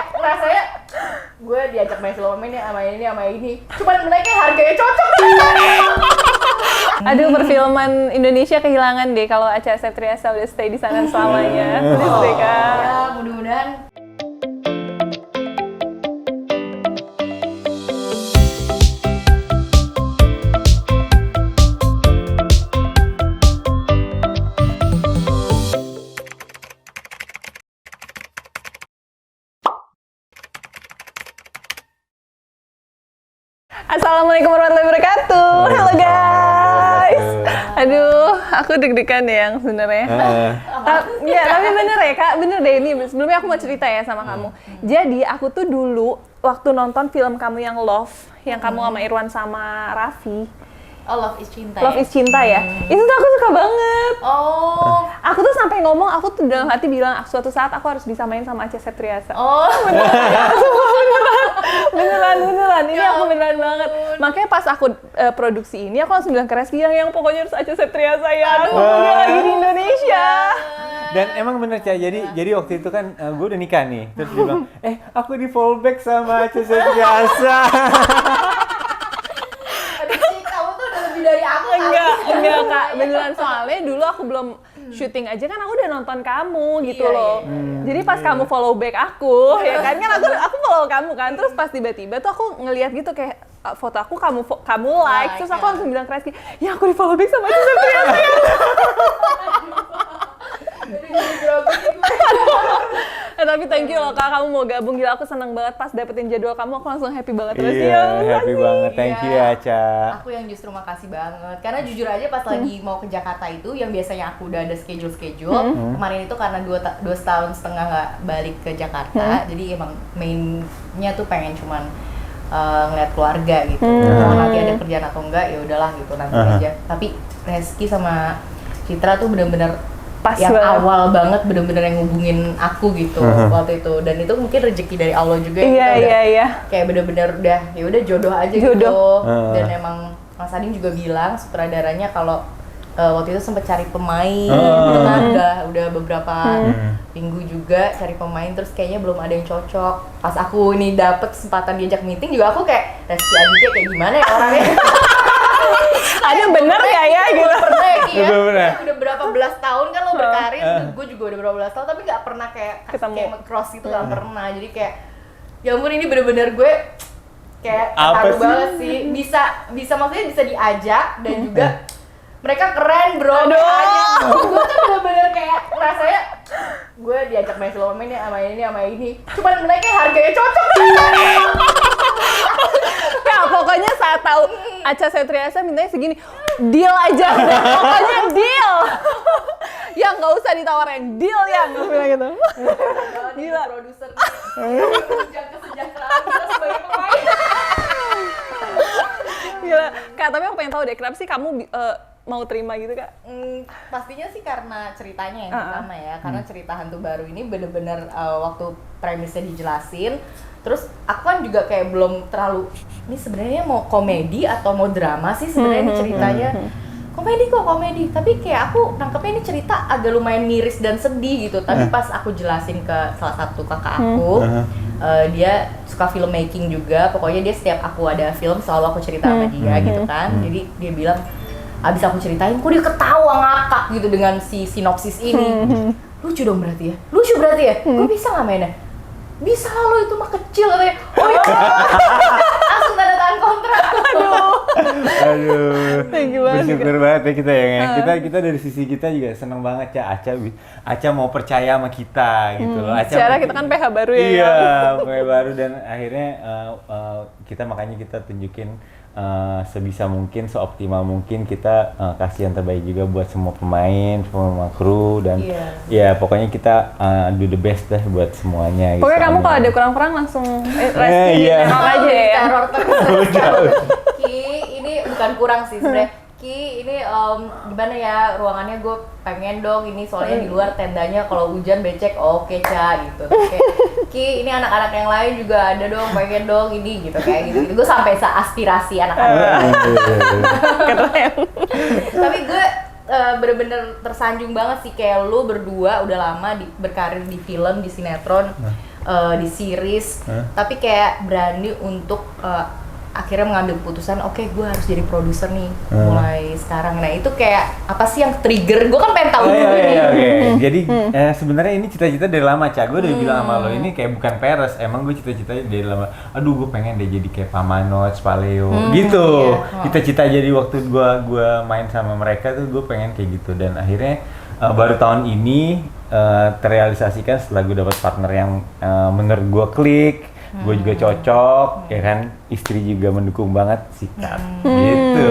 kayak rasanya gue diajak main film ini sama ini. Cuman mereka harganya cocok. Aduh, perfilman Indonesia kehilangan deh kalau Acha Septriasa udah stay di sana selamanya. Please deh, Kak. Ya, mudah-mudahan. Assalamualaikum warahmatullahi wabarakatuh. Halo guys. Aduh, aku deg-degan ya yang sebenarnya. Tapi bener ya Kak, bener deh ini. Sebelumnya aku mau cerita ya sama kamu. Jadi aku tuh dulu waktu nonton film kamu yang Love, yang kamu sama Irwan sama Raffi. Oh, Love is Cinta. Love is Cinta ya. Itu tuh aku suka banget. Oh. Aku tuh sampai ngomong, aku tuh dalam hati bilang suatu saat aku harus bisa main sama Acha Septriasa. Oh. Beneran. Ini aku beneran banget. Makanya pas aku produksi ini, aku langsung bilang ke Reski yang pokoknya harus Acha Septriasa ya. Dia lagi di Indonesia. Dan emang bener Ca, jadi waktu itu kan gue udah nikah nih. Terus dia bilang, aku di fallback sama Acha Septriasa. Dari aku enggak Kak, beneran soalnya dulu aku belum syuting aja kan aku udah nonton kamu gitu loh. Jadi pas kamu follow back aku, ya kan aku follow kamu kan, terus pas tiba-tiba tuh aku ngeliat gitu kayak foto aku kamu like, terus aku langsung bilang ke Reski, ya aku di follow back sama Acha Septriasa ya. Tapi thank you loh Kak, kamu mau gabung, gila aku seneng banget pas dapetin jadwal kamu, aku langsung happy banget. Iya, happy banget, thank you ya Ca. Aku yang justru makasih banget, karena jujur aja pas lagi mau ke Jakarta itu, yang biasanya aku udah ada schedule, kemarin itu karena 2 tahun setengah nggak balik ke Jakarta, jadi emang mainnya tuh pengen cuman ngeliat keluarga gitu. Mau nanti ada kerjaan atau enggak, ya udahlah gitu nanti aja. Tapi Reski sama Citra tuh bener-bener pas yang awal banget bener-bener yang ngubungin aku gitu waktu itu, dan itu mungkin rezeki dari Allah juga. Iya. Kayak bener-bener ya udah jodoh aja gitu. Dan emang Mas Ading juga bilang sutradaranya kalau waktu itu sempet cari pemain gitu kan, udah beberapa minggu juga cari pemain, terus kayaknya belum ada yang cocok. Pas aku ini dapet kesempatan diajak meeting juga, aku kayak Reski Aditya kayak gimana ya orangnya. Ada bener gak ya gitu? Pernah ya, Bener. udah berapa belas tahun kan lo berkarir, gue juga udah berapa belas tahun, tapi gak pernah kayak cross gitu, gak pernah. Jadi kayak, ya ampun ini bener-bener gue kayak terharu banget sih. Bisa maksudnya bisa diajak, dan juga mereka keren bro. Gue tuh bener-bener kayak rasanya gue diajak main film ini sama ini. Cuman mereka harganya cocok. Ya pokoknya saat tahu Acha Septriasa mintanya segini, deal aja, pokoknya deal. Ya nggak usah ditawarin, deal ya, nggak bilang gitu. Gila. Produser kesejahteraan kita sebagai pemain. Gila. Kak, tapi aku pengen tahu deh, kenapa sih kamu mau terima gitu Kak? Pastinya sih karena ceritanya yang pertama ya, karena cerita hantu baru ini bener-bener waktu premisnya dijelasin, terus aku kan juga kayak belum terlalu, ini sebenarnya mau komedi atau mau drama sih sebenarnya ini ceritanya. Komedi, tapi kayak aku nangkepnya ini cerita agak lumayan miris dan sedih gitu. Tapi pas aku jelasin ke salah satu kakak aku, dia suka filmmaking juga, pokoknya dia setiap aku ada film selalu aku cerita sama dia gitu kan. Jadi dia bilang, abis aku ceritain, kok dia ketawa ngakak gitu dengan si sinopsis ini. Lucu berarti ya? Gue bisa nggak mainnya? Bisa lo, itu mah kecil katanya. Oh iya, langsung tanda tangan kontrak. Aduh, bersyukur banget ya kita ya. Kita dari sisi kita juga seneng banget ya Acha mau percaya sama kita gitu loh. Secara kita kan PH baru ya. Iya, PH baru, dan akhirnya makanya kita tunjukin sebisa mungkin, seoptimal mungkin kita kasih yang terbaik juga buat semua pemain, semua kru, dan ya pokoknya kita do the best deh buat semuanya. Pokoknya gitu. kamu kalau ada kurang-kurang langsung Reski teror aja ya. Teror terus. Ki, ini bukan kurang sih sebenarnya. Ki, ini gimana ya ruangannya, gue pengen dong ini soalnya di luar tendanya kalau hujan becek. Oke Ca gitu. Kayak, Ki, ini anak-anak yang lain juga ada dong, pengen dong ini gitu kayak gitu. Gue sampai aspirasi anak-anak. Keren. Tapi gue bener-bener tersanjung banget sih, kayak lu berdua udah lama berkarir di film, di sinetron. di series, tapi kayak berani untuk akhirnya mengambil keputusan, oke, gue harus jadi produser nih mulai sekarang. Nah itu kayak apa sih yang trigger? Gue kan pengen tahu dulu nih. Jadi sebenarnya ini cita-cita dari lama, Cak. Gue udah bilang sama lo, ini kayak bukan peres. Emang gue cita-citanya dari lama. Aduh, gue pengen deh jadi kayak Pak Manoj, Pak Leo, gitu. Cita-cita jadi waktu gue main sama mereka tuh gue pengen kayak gitu. Dan akhirnya baru tahun ini terrealisasikan setelah gue dapat partner yang menurut gue klik. Gue juga cocok, ya kan, istri juga mendukung banget sikat, gitu.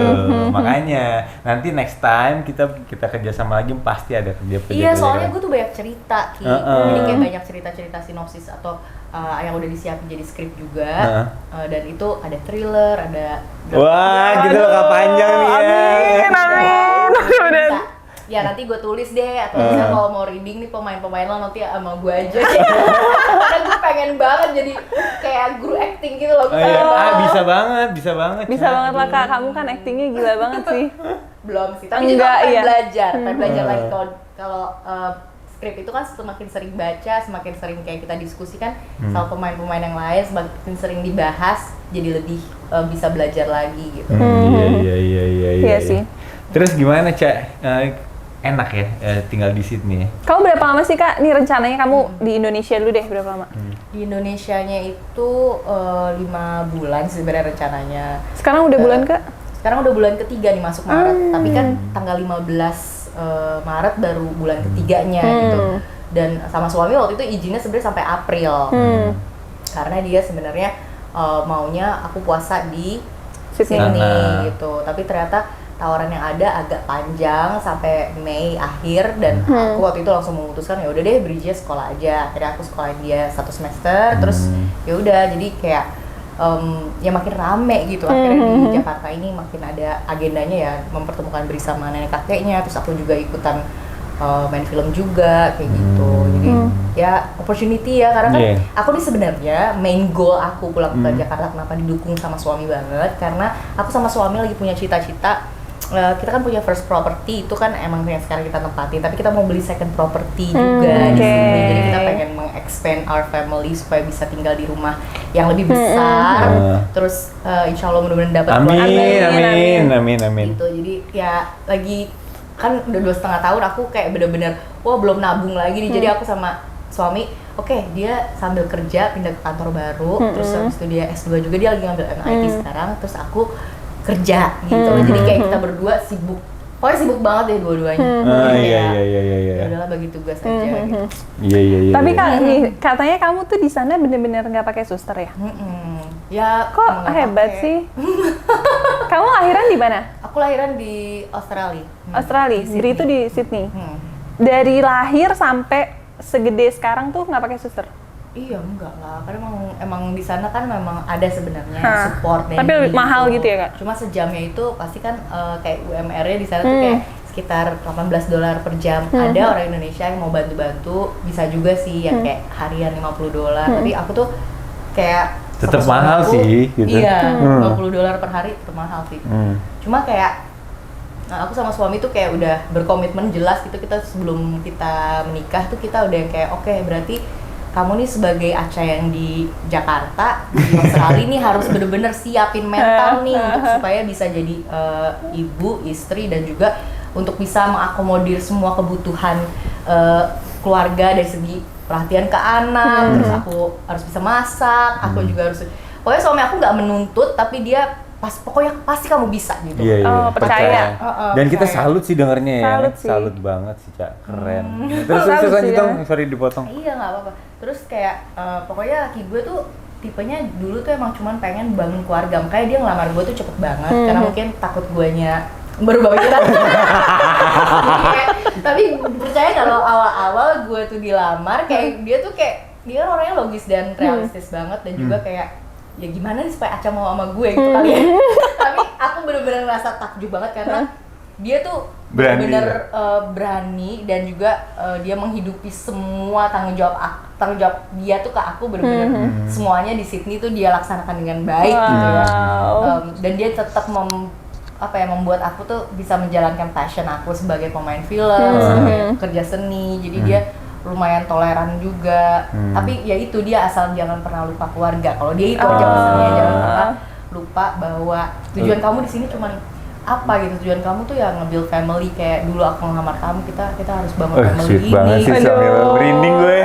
Makanya nanti next time kita kerja sama lagi pasti ada kerja. Iya, soalnya gue tuh banyak cerita, Ki. Jadi kayak banyak cerita-cerita sinopsis atau yang udah disiapin jadi skrip juga. Dan itu ada thriller, ada. Wah, gitu loh, panjang nih ya. Amin. Ya nanti gue tulis deh, atau misalnya kalau mau reading nih pemain-pemain lo nanti sama gue aja. Karena gue pengen banget jadi kayak guru acting gitu loh. Bisa banget. Bisa banget lah Kak, kamu kan actingnya gila banget sih. Belum sih, tapi juga pengen belajar lagi kalau skrip itu kan semakin sering baca, semakin sering kayak kita diskusi kan sama pemain-pemain yang lain, semakin sering dibahas, jadi lebih bisa belajar lagi gitu. Iya sih. Terus gimana, Cak? Enak ya tinggal di Sydney ya? Kamu berapa lama sih Kak? Nih rencananya kamu di Indonesia dulu deh, berapa lama? Di Indonesianya itu 5 bulan sebenarnya rencananya. Sekarang udah bulan ke? Sekarang udah bulan ketiga nih, masuk Maret. Tapi kan tanggal 15 Maret baru bulan ketiganya gitu. Dan sama suami waktu itu izinnya sebenarnya sampai April. Karena dia sebenarnya maunya aku puasa di Sydney gitu. Tapi ternyata tawaran yang ada agak panjang sampai Mei akhir, dan aku waktu itu langsung memutuskan ya udah deh Bridgia sekolah aja. Akhirnya aku sekolahin dia 1 semester, terus ya udah jadi kayak ya makin rame gitu. Akhirnya di Jakarta ini makin ada agendanya ya, mempertemukan Bri sama nenek kakeknya, terus aku juga ikutan main film juga kayak gitu. Jadi ya opportunity ya, karena kan aku nih sebenarnya main goal aku pulang ke Jakarta kenapa didukung sama suami banget, karena aku sama suami lagi punya cita-cita. Kita kan punya first property, itu kan emang yang sekarang kita tempatin, tapi kita mau beli second property juga di sini. Jadi kita pengen meng-expand our family supaya bisa tinggal di rumah yang lebih besar. Terus insya Allah mudah-mudahan dapat keluarga. Amin. Gitu. Jadi ya lagi kan udah 2,5 tahun aku kayak bener-bener belum nabung lagi nih. Jadi aku sama suami, dia sambil kerja pindah ke kantor baru, terus habis itu dia S2 juga, dia lagi ngambil MIT sekarang, terus aku kerja gitu. Jadi kayak kita berdua pokoknya sibuk banget deh dua-duanya. Ya udahlah bagi tugas aja gitu. Iya. Tapi Kak, nih katanya kamu tuh di sana bener-bener nggak pakai suster ya? Ya kok hebat sih. Kamu lahiran di mana? Aku lahiran di Australia. Bri itu di Sydney. Dari lahir sampai segede sekarang tuh nggak pakai suster? Iya, enggak lah, karena emang di sana kan memang ada sebenarnya support. Tapi lebih mahal gitu ya Kak? Cuma sejamnya itu pasti kan kayak UMR-nya di sana tuh kayak sekitar $18 per jam. Ada orang Indonesia yang mau bantu-bantu, bisa juga sih yang kayak harian $50. Tapi aku tuh kayak tetap mahal sih gitu. Iya, $50 per hari tetap mahal sih. Cuma kayak aku sama suami tuh kayak udah berkomitmen jelas gitu, kita sebelum kita menikah tuh kita udah yang kayak oke, berarti kamu nih sebagai Aca yang di Jakarta, di Australia nih harus bener-bener siapin mental nih untuk supaya bisa jadi ibu, istri, dan juga untuk bisa mengakomodir semua kebutuhan keluarga dari segi perhatian ke anak. Terus aku harus bisa masak, aku juga harus, pokoknya suami aku nggak menuntut, tapi dia pokoknya pasti kamu bisa gitu. Iya, percaya. Dan kita salut sih dengernya ya. Salut Banget sih, Cak. Keren. Terus lanjut dong, sorry dipotong. Iya, nggak apa-apa. Terus kayak pokoknya laki gue tuh tipenya dulu tuh emang cuman pengen bangun keluarga. Makanya dia ngelamar gue tuh cepet banget, karena mungkin takut guanya berubah pikiran. Tapi percaya kalau awal-awal gue tuh dilamar, kayak dia kan orangnya logis dan realistis banget, dan juga kayak ya gimana nih supaya Aca mau sama gue gitu kali ya. Tapi aku bener-bener ngerasa takjub banget karena dia tuh bener-bener berani, dan juga dia menghidupi semua tanggung jawab dia tuh ke aku, bener-bener semuanya di Sydney tuh dia laksanakan dengan baik gitu ya. Dan dia tetap membuat aku tuh bisa menjalankan passion aku sebagai pemain film, sebagai pekerja seni. Jadi dia lumayan toleran juga. Tapi ya itu, dia asal jangan pernah lupa keluarga. Kalau dia itu aja pesannya, jangan pernah lupa bahwa tujuan kamu di sini cuman apa gitu. Tujuan kamu tuh ya nge-build family, kayak dulu aku ngelamar kamu, kita harus bangun family sweet ini. banget sih, sampai merinding gue.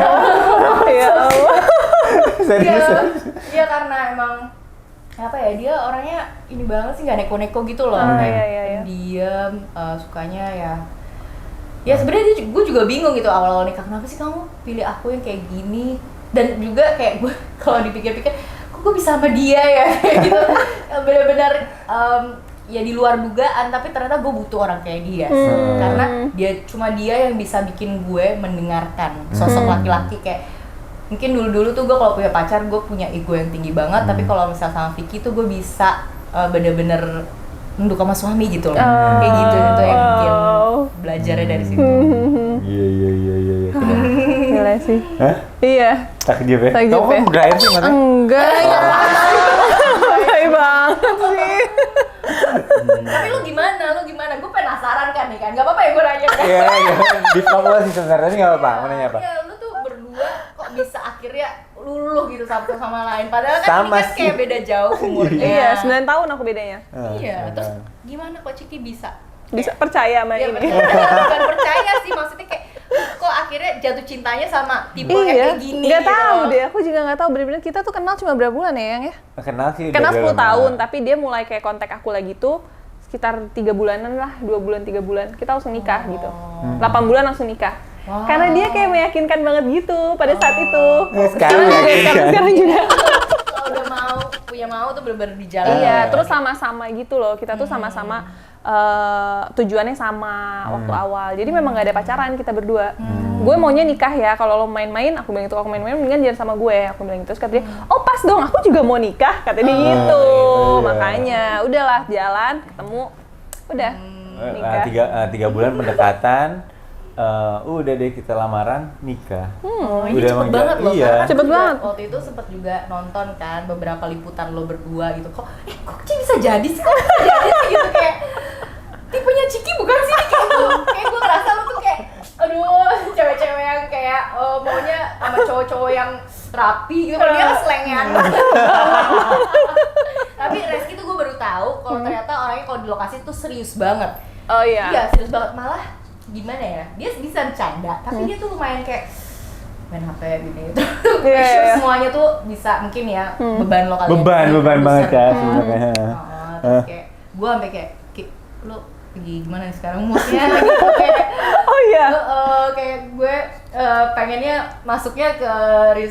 Ya Allah. Serius. Iya karena emang apa ya, dia orangnya ini banget sih, nggak neko-neko gitu loh. Iya. Diam, sukanya ya sebenarnya gue juga bingung gitu awal-awal nikah, kenapa sih kamu pilih aku yang kayak gini, dan juga kayak gue kalau dipikir-pikir kok gue bisa sama dia ya kayak gitu. Benar-benar ya di luar dugaan, tapi ternyata gue butuh orang kayak dia karena cuma dia yang bisa bikin gue mendengarkan sosok laki-laki. Kayak mungkin dulu-dulu tuh gue kalau punya pacar gue punya ego yang tinggi banget, tapi kalau misal sama Vicky tuh gue bisa bener-bener nunduk sama suami gitu loh. Kayak gitu, itu yang bikin belajarnya dari situ. Iya. Gila sih. Hah? Iya. Takjub ya? Takjub Kamu ya? kan berair sih mana? Enggak ya. Baik banget sih. Tapi lu gimana? Gue penasaran kan nih kan, gak apa-apa ya gue nanya kan? Iya. Di Papua sih sebenarnya, nggak apa-apa. Mau nanya apa? Ya lu tuh berdua kok bisa akhirnya luluh gitu satu sama lain, padahal kan Sama ini kan sih. kayak beda jauh umurnya. Iya, 9 tahun aku bedanya. Iya, terus gimana kok Ciki bisa? Bisa percaya sama Ya, ini. bukan percaya sih, maksudnya kayak kok akhirnya jatuh cintanya sama tipe yang Iya, kayak gini. nggak gitu. tahu deh. Aku juga nggak tahu. Bener-bener kita tuh kenal cuma berapa bulan ya, Yang ya? Kenal sih. Kenal udah 10 lama. tahun, tapi dia mulai kayak kontak aku lagi tuh sekitar 3 bulanan lah, 2 bulan, 3 bulan. Kita langsung nikah gitu. 8 bulan langsung nikah. Wow. Karena dia kayak meyakinkan banget gitu pada saat itu. Sekarang meyakinkan. Sekarang juga. Kalau udah mau tuh bener-bener di jalan. Iya, terus sama-sama gitu loh. Kita tuh sama-sama tujuannya sama waktu awal. Jadi memang nggak ada pacaran kita berdua. Gue maunya nikah ya. Kalau lo main-main, aku bilang itu. Aku main-main, mendingan jangan sama gue. Aku bilang gitu. Terus kata dia, oh pas dong. Aku juga mau nikah. Kata dia gitu. Iya. Makanya, udahlah jalan, ketemu, udah nikah. 3 bulan pendekatan. Udah deh kita lamaran, nikah. Ini cepet emang banget loh. iya. Karena kan Cepet juga banget. Waktu itu sempet juga nonton kan beberapa liputan lo berdua gitu. Kok Ciki bisa jadi sih? Kok bisa jadi sih gitu, kayak tipenya Ciki bukan sih kayak gitu. Kayak gue ngerasa lo tuh kayak aduh, cewek-cewek yang kayak maunya sama cowok-cowok yang rapi gitu. Kalau dia kan selengean. Tapi Reski tuh gue baru tahu kalau ternyata orangnya kalau di lokasi tuh serius banget. Oh iya. Iya, serius banget. Malah gimana ya, dia bisa bercanda, tapi dia tuh lumayan kayak main HP gini gitu. Iya, Sure, iya. semuanya tuh bisa mungkin ya beban lo kali. Beban banget ya sebenarnya. Terus kayak gue sampai kayak lo lagi gimana nih sekarang moodnya gitu kayak Oh iya. kayak gue pengennya masuknya ke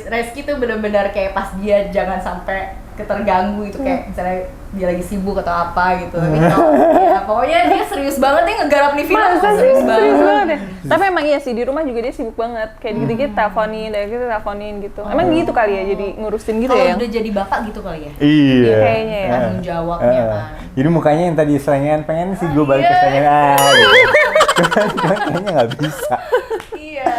Reski tuh benar-benar kayak pas dia jangan sampai keterganggu itu, kayak misalnya dia lagi sibuk atau apa gitu. Tapi ya, pokoknya dia serius banget, dia ngegarap nih film. Masa sih? Serius banget. Serius banget ya? Tapi emang iya sih, di rumah juga dia sibuk banget. Kayak dikit-dikit teleponin, dari kita teleponin gitu. Emang gitu kali ya, jadi ngurusin gitu Kalau ya? udah jadi bapak gitu kali ya. Iya. Kayaknya ya. Tanggung jawabnya kan. Jadi mukanya yang tadi selengean, pengen sih gue balik ke selengean gitu. Cuman kayaknya nggak bisa. Iya.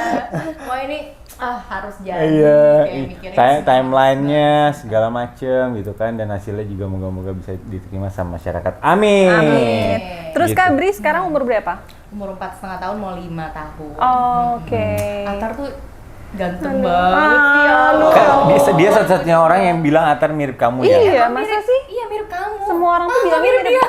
Wah ini harus jadi. Iya, Kayak mikirnya timelinenya segala macem gitu kan, dan hasilnya juga moga-moga bisa diterima sama masyarakat. Amin. Amin. Terus Gitu. Kak Bri sekarang umur berapa? umur 4,5 tahun mau 5 tahun. Oh, oke. Atar tuh ganteng banget sih ya. Aduh. Kan dia satu-satunya orang yang bilang Atar mirip kamu ya. Iya, masa sih? Iya mirip kamu. Semua orang tuh bilangnya mirip dia.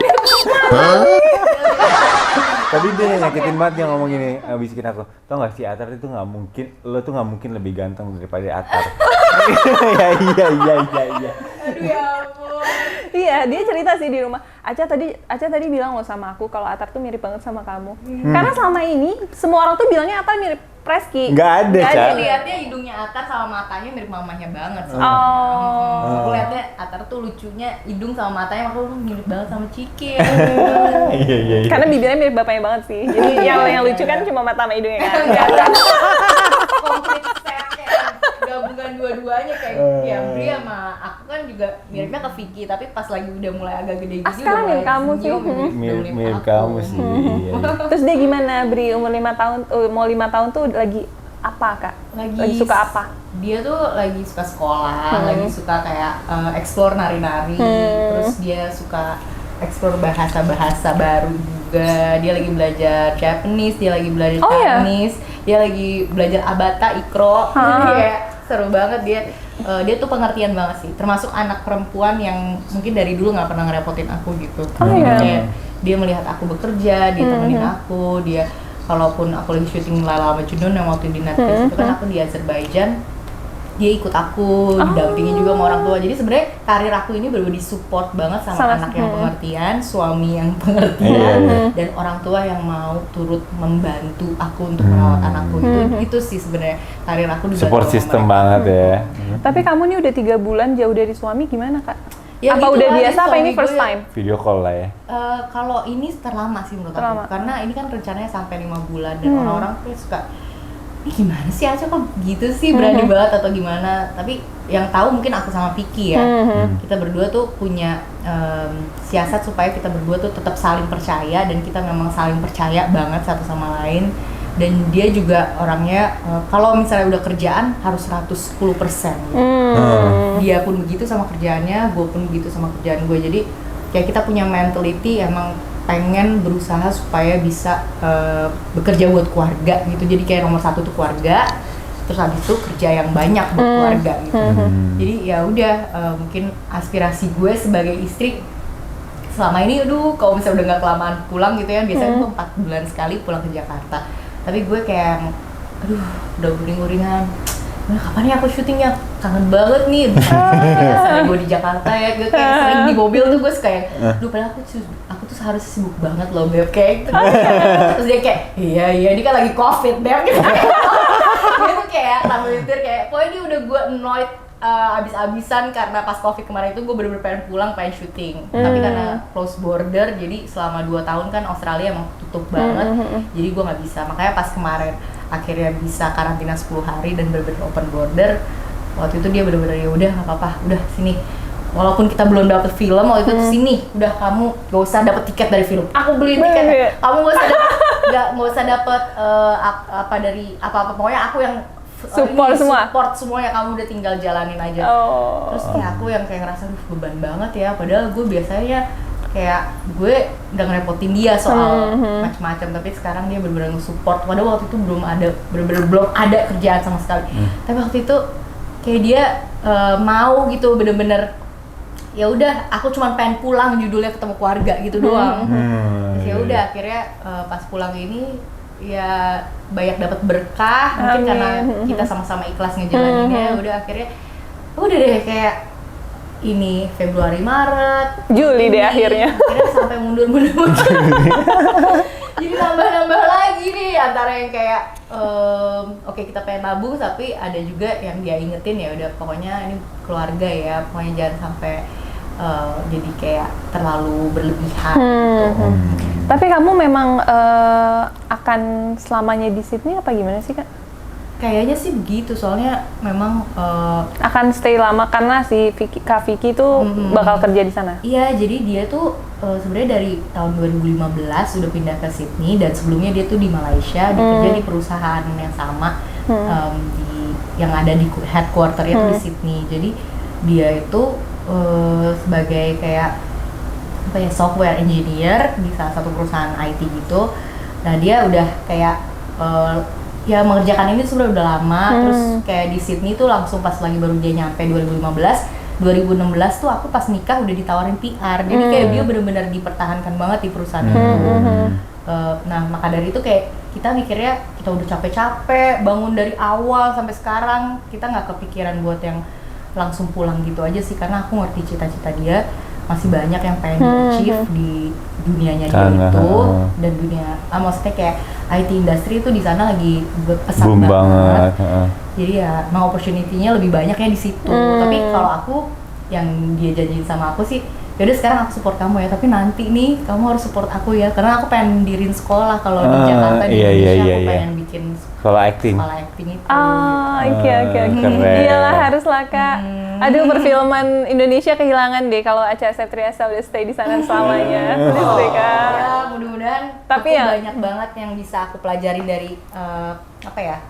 Tadi dia nyakitin banget, dia ngomong gini, bisikin aku, tau gak sih Atar itu nggak mungkin, lo tuh nggak mungkin lebih ganteng daripada Atar. Iya. Aduh ya ampun. Iya, dia cerita sih di rumah. Aca tadi bilang loh sama aku kalau Atar tuh mirip banget sama kamu. Karena selama ini semua orang tuh bilangnya Atar mirip Reski. Nggak ada, Jadi Ca. lihatnya hidungnya Atar sama matanya mirip mamanya banget. Oh. Aku lihatnya Atar tuh lucunya hidung sama matanya, makanya lu mirip banget sama Ciki. Iya. Karena bibirnya mirip bapaknya banget sih. Jadi yang lucu kan cuma mata sama hidungnya kan. Komplit set kayak gabungan dua-duanya kayak ya Bri sama aku kan juga miripnya ke Vicky, tapi pas lagi udah mulai agak gede gini sekarang mirip kamu sih. Mirip kamu sih. Iya. Terus dia gimana, Bri? Umur 5 tahun, mau 5 tahun tuh lagi apa, Kak? Lagi suka apa? Dia tuh lagi suka sekolah, lagi suka kayak explore nari-nari, terus dia suka explore bahasa-bahasa baru juga. Dia lagi belajar Japanese, dia lagi belajar Oh, iya? Chinese. dia lagi belajar abata, ikro, kayak seru banget dia tuh pengertian banget sih, termasuk anak perempuan yang mungkin dari dulu nggak pernah ngerepotin aku gitu. Kayak dia melihat aku bekerja, dia temenin aku, dia kalaupun aku lagi syuting Lala Majnun yang waktu di Netflix itu kan aku di Azerbaijan, dia ikut aku, didampingi juga sama orang tua. Jadi sebenarnya karir aku ini benar-benar disupport banget sama anak yang pengertian, suami yang pengertian, dan orang tua yang mau turut membantu aku untuk merawat anakku. Itu sih sebenarnya karir aku dibantu support system banget ya. Tapi kamu nih udah 3 bulan jauh dari suami, gimana Kak? Ya apa gitu udah lah, biasa apa ini first time? Video call lah ya. Kalau ini terlama sih menurut aku, karena ini kan rencananya sampai 5 bulan dan orang-orang kayak suka, ini gimana sih Aca kok gitu sih, berani banget atau gimana. Tapi yang tahu mungkin aku sama Vicky ya, kita berdua tuh punya siasat supaya kita berdua tuh tetap saling percaya, dan kita memang saling percaya banget satu sama lain. Dan dia juga orangnya kalau misalnya udah kerjaan harus 110%. Dia pun begitu sama kerjaannya, gue pun begitu sama kerjaan gue. Jadi kayak kita punya mentality emang pengen berusaha supaya bisa bekerja buat keluarga gitu. Jadi kayak nomor 1 tuh keluarga, terus habis itu kerja yang banyak buat keluarga gitu. Jadi ya udah, mungkin aspirasi gue sebagai istri selama ini, kalau misalnya udah nggak kelamaan pulang gitu ya, biasanya gue 4 bulan sekali pulang ke Jakarta. Tapi gue kayak, udah uring-uringan, kapan ya aku syutingnya, kangen banget nih. Biasanya gue di Jakarta ya, gue kayak sering di mobil tuh gue kayak, padahal aku tuh seharusnya sibuk banget loh Beb, kayak gitu. Terus dia kayak, iya ini kan lagi COVID Beb gitu. Dia tuh kayak tambah mitir kayak, pokoknya dia udah gue annoyed abis-abisan karena pas COVID kemarin itu gue bener-bener pengen pulang, pengen syuting. Tapi karena close border, jadi selama 2 tahun kan Australia emang tutup banget, jadi gue nggak bisa. Makanya pas kemarin akhirnya bisa karantina 10 hari dan bener-bener open border, waktu itu dia bener-bener ya udah nggak apa-apa, udah sini. Walaupun kita belum dapet film waktu itu, sini udah kamu gak usah dapet tiket dari film, aku beliin tiket. Kamu gak usah dapet apa-apa, pokoknya aku yang support semuanya, kamu udah tinggal jalanin aja. Terus kayak aku yang kayak ngerasa beban banget ya, padahal gue biasanya kayak gue udah ngerepotin dia soal macam-macam, tapi sekarang dia bener-bener nge-support. Padahal waktu itu belum ada kerjaan sama sekali. Tapi waktu itu kayak dia mau gitu, bener-bener ya udah, aku cuma pengen pulang, judulnya ketemu keluarga gitu doang. Terus ya udah akhirnya pas pulang ini ya banyak dapat berkah. Mungkin karena kita sama-sama ikhlas ngejalaninnya. Udah akhirnya udah deh kayak ini Februari, Maret, Juli deh akhirnya sampai mundur. Jadi nambah lagi nih, antara yang kayak oke, kita pengen nabung, tapi ada juga yang dia ingetin ya udah pokoknya ini keluarga ya, pokoknya jangan sampai jadi kayak terlalu berlebihan gitu. Tapi kamu memang akan selamanya di Sydney apa gimana sih Kak? Kayaknya sih begitu, soalnya memang akan stay lama karena si Kak Vicky tuh bakal kerja di sana. Iya, jadi dia tuh sebenarnya dari tahun 2015 udah pindah ke Sydney, dan sebelumnya dia tuh di Malaysia, dia kerja di perusahaan yang sama yang ada di headquarter-nya tuh di Sydney. Jadi dia itu sebagai kayak software engineer di salah satu perusahaan IT gitu. Nah dia udah kayak ya mengerjakan ini sebenarnya udah lama. Terus kayak di Sydney tuh langsung pas lagi baru dia nyampe 2016 tuh aku pas nikah udah ditawarin PR. Jadi kayak dia benar-benar dipertahankan banget di perusahaan itu. Nah maka dari itu kayak kita mikirnya kita udah capek-capek bangun dari awal sampai sekarang, kita nggak kepikiran buat yang langsung pulang gitu aja sih, karena aku ngerti cita-cita dia masih banyak yang pengen achieve di dunianya dia itu, dan dunia maksudnya kayak IT industry itu di sana lagi pesat banget. Jadi ya mau opportunity-nya lebih banyak ya di situ. Tapi kalau aku yang dia janjiin sama aku sih, yaudah sekarang aku support kamu ya, tapi nanti nih kamu harus support aku ya, karena aku pengen dirin sekolah kalau di Jakarta, di Indonesia aku pengen bikin sekolah acting itu. Oke. Iyalah, harus lah Kak. Aduh, perfilman Indonesia kehilangan deh kalau Acha Septriasa udah stay di sana selamanya. Please deh Kak. Ya, mudah-mudahan tapi ya banyak banget yang bisa aku pelajarin dari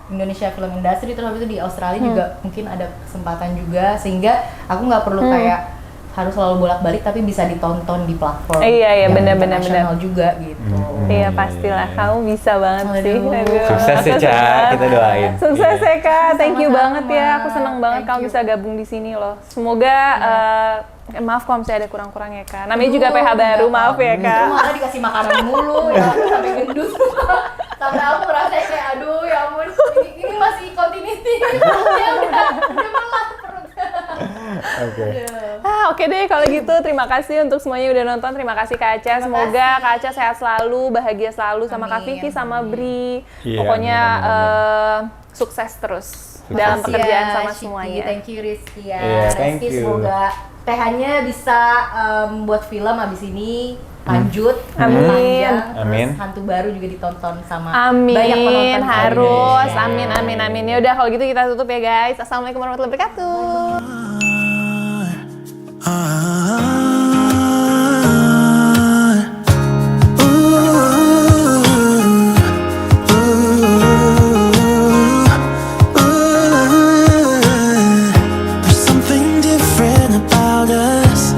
Indonesia film industry, terus habis itu di Australia juga mungkin ada kesempatan juga, sehingga aku nggak perlu kayak harus selalu bolak-balik tapi bisa ditonton di platform Iya, yang benar. internasional juga gitu. Iya pastilah, kamu bisa banget sih. Aduh. Sukses ya, aku Ca. senang. Kita doain. Sukses Iya. ya Kak, thank you Sama-sama. banget ya. Aku senang banget Thank kamu you. bisa gabung di sini loh. Semoga maaf kalau misalnya ada kurang-kurangnya Kak. Namanya juga Aduh, PH baru, enggak maaf ya apa-apa. Kak. Itu malah dikasih makanan mulu ya, aku sampai gendut. Sampai aku rasanya kayak aduh ya ampun, ini masih continuity. Ya udah melah perutnya. Oke. Oke deh kalau gitu, terima kasih untuk semuanya yang udah nonton. Terima kasih Kak Aca. Semoga Kak Aca sehat selalu, bahagia selalu sama Kak Amin, Vicky sama amin. Bri. Iya, Pokoknya amin. sukses terus dalam pekerjaan sama Shiki. semuanya. Thank you Rizky ya. Iya, thank Rizky you. semoga PH-nya bisa buat film abis ini lanjut Amin. panjang, Amin. terus Hantu Baru juga ditonton sama Amin, banyak penonton harus. Indonesia. Amin. Ya udah kalau gitu kita tutup ya guys. Assalamualaikum warahmatullahi wabarakatuh. There's something different about us.